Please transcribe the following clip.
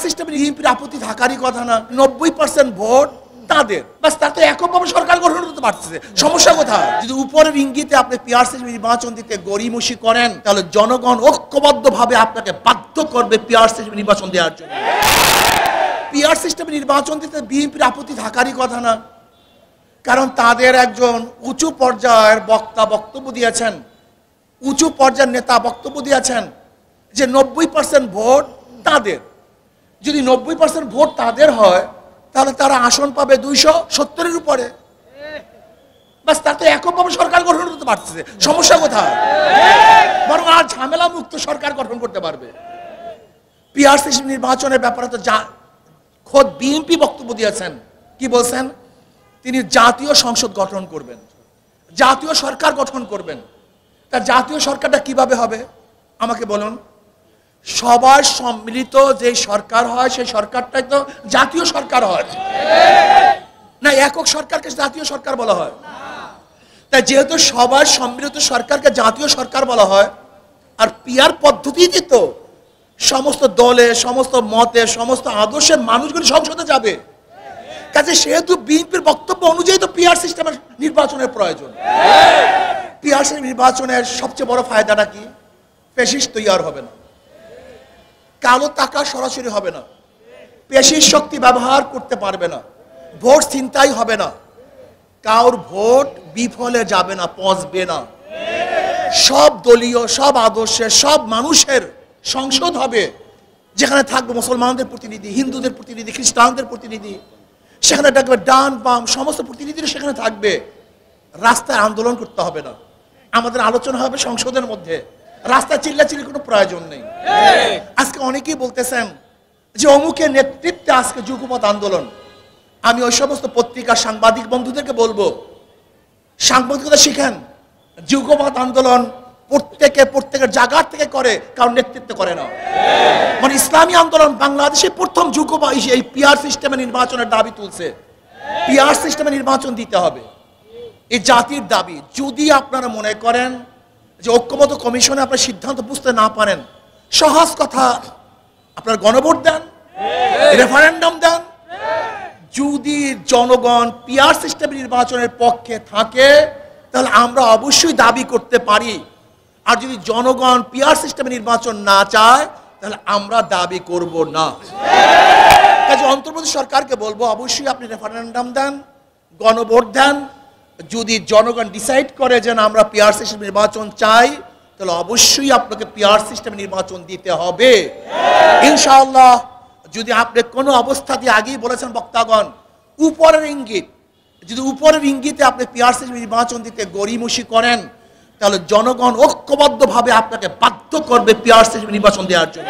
সিস্টেমে বিএনপির আপত্তি থাকারই কথা না। 90% ভোট তাদের, বাস তাতে এককভাবে সরকার গঠন করতে পারতেছে, সমস্যা কোথায়? যদি উপরের ইঙ্গিতে আপনি পিআর সিস্টেমে নির্বাচন দিতে গড়িমসি করেন, তাহলে জনগণ ঐক্যবদ্ধভাবে আপনাকে বাধ্য করবে পিআর সিস্টেমে নির্বাচন দেওয়ার জন্য। পিআর সিস্টেমে নির্বাচন দিতে বিএনপির আপত্তি থাকারই কথা না, কারণ তাদের একজন উঁচু পর্যায়ের বক্তা বক্তব্য দিয়েছেন, উঁচু পর্যায়ের নেতা বক্তব্য দিয়েছেন যে 90% ভোট তাদের। যদি 90% ভোট তাদের হয়, তাহলে তারা আসন পাবে 270-এর উপরে, বাস তাতে এককভাবে সরকার গঠন করতে পারতেছে, সমস্যা কোথায়? বরং আর ঝামেলা মুক্ত সরকার গঠন করতে পারবে। পিআর সিস্টেম নির্বাচনের ব্যাপারে তো খোদ বিএনপি বক্তব্য দিয়েছেন, কি বলছেন? তিনি জাতীয় সংসদ গঠন করবেন, জাতীয় সরকার গঠন করবেন। তার জাতীয় সরকারটা কিভাবে হবে আমাকে বলুন? সবার সম্মিলিত যে সরকার হয়, সেই সরকারটাই তো জাতীয় সরকার হয় না, একক সরকারকে জাতীয় সরকার বলা হয়। তাই যেহেতু সবার সম্মিলিত সরকারকে জাতীয় সরকার বলা হয়, আর পিআর পদ্ধতিতে তো সমস্ত দলে, সমস্ত মতে, সমস্ত আদর্শের মানুষগুলি সংসদে যাবে, কাজে সেহেতু বিএনপির বক্তব্য অনুযায়ী তো পিআর সিস্টেমের নির্বাচনের প্রয়োজন। পিআর সিস্টেম নির্বাচনের সবচেয়ে বড় ফায়দাটা কি? ফ্যাসিস্ট তৈরি হবে না, কালো টাকা সরাসরি হবে না, পেশির শক্তি ব্যবহার করতে পারবে না, ভোট ছিনতাই হবে না, কারোর ভোট বিফলে যাবে না, পচবে না। সব দলীয়, সব আদর্শের, সব মানুষের সংসদ হবে, যেখানে থাকবে মুসলমানদের প্রতিনিধি, হিন্দুদের প্রতিনিধি, খ্রিস্টানদের প্রতিনিধি, সেখানে থাকবে ডান বাম সমস্ত প্রতিনিধিরা সেখানে থাকবে। রাস্তায় আন্দোলন করতে হবে না, আমাদের আলোচনা হবে সংসদের মধ্যে, রাস্তায় চিল্লাচিল্লির কোনো প্রয়োজন নেই। আজকে অনেকেই বলতেছেন যে অমুকের নেতৃত্বে আজকে যুগপৎ আন্দোলন। আমি ওই সমস্ত পত্রিকার সাংবাদিক বন্ধুদেরকে বলবো, সাংবাদিকতা শিখেন। যুগপৎ আন্দোলন প্রত্যেকের জায়গার থেকে করে, কারণ নেতৃত্ব করে না। মানে ইসলামী আন্দোলন বাংলাদেশে প্রথম যুগপৎ এই পিআর সিস্টেমে নির্বাচনের দাবি তুলছে। পিআর সিস্টেমে নির্বাচন দিতে হবে, এই জাতির দাবি। যদি আপনারা মনে করেন যে ঐক্যমত কমিশনে আপনার সিদ্ধান্ত বুঝতে না পারেন, সহজ কথা, আপনার গণভোট দেন, রেফারেন্ডাম দেন। যদি জনগণ পিআর সিস্টেম নির্বাচনের পক্ষে থাকে, তাহলে আমরা অবশ্যই দাবি করতে পারি। আর যদি জনগণ পিআর সিস্টেমে নির্বাচন না চায়, তাহলে আমরা দাবি করব না। কাজে অন্তর্বর্তী সরকারকে বলবো, অবশ্যই আপনি রেফারেন্ডাম দেন, গণভোট দেন। যদি জনগণ ডিসাইড করে যে আমরা পিআর সিস্টেম নির্বাচন চাই, তাহলে অবশ্যই আপনাকে পিআর সিস্টেম নির্বাচন দিতে হবে ইনশাআল্লাহ। যদি আপনি কোনো অবস্থাতে আগেই বলেছেন বক্তাগণ, উপরের ইঙ্গিত, যদি উপরের ইঙ্গিতে আপনি পিআর সিস্টেম নির্বাচন দিতে গড়িমসি করেন, তাহলে জনগণ ঐক্যবদ্ধভাবে আপনাকে বাধ্য করবে পিআর সিস্টেম নির্বাচন দেওয়ার জন্য।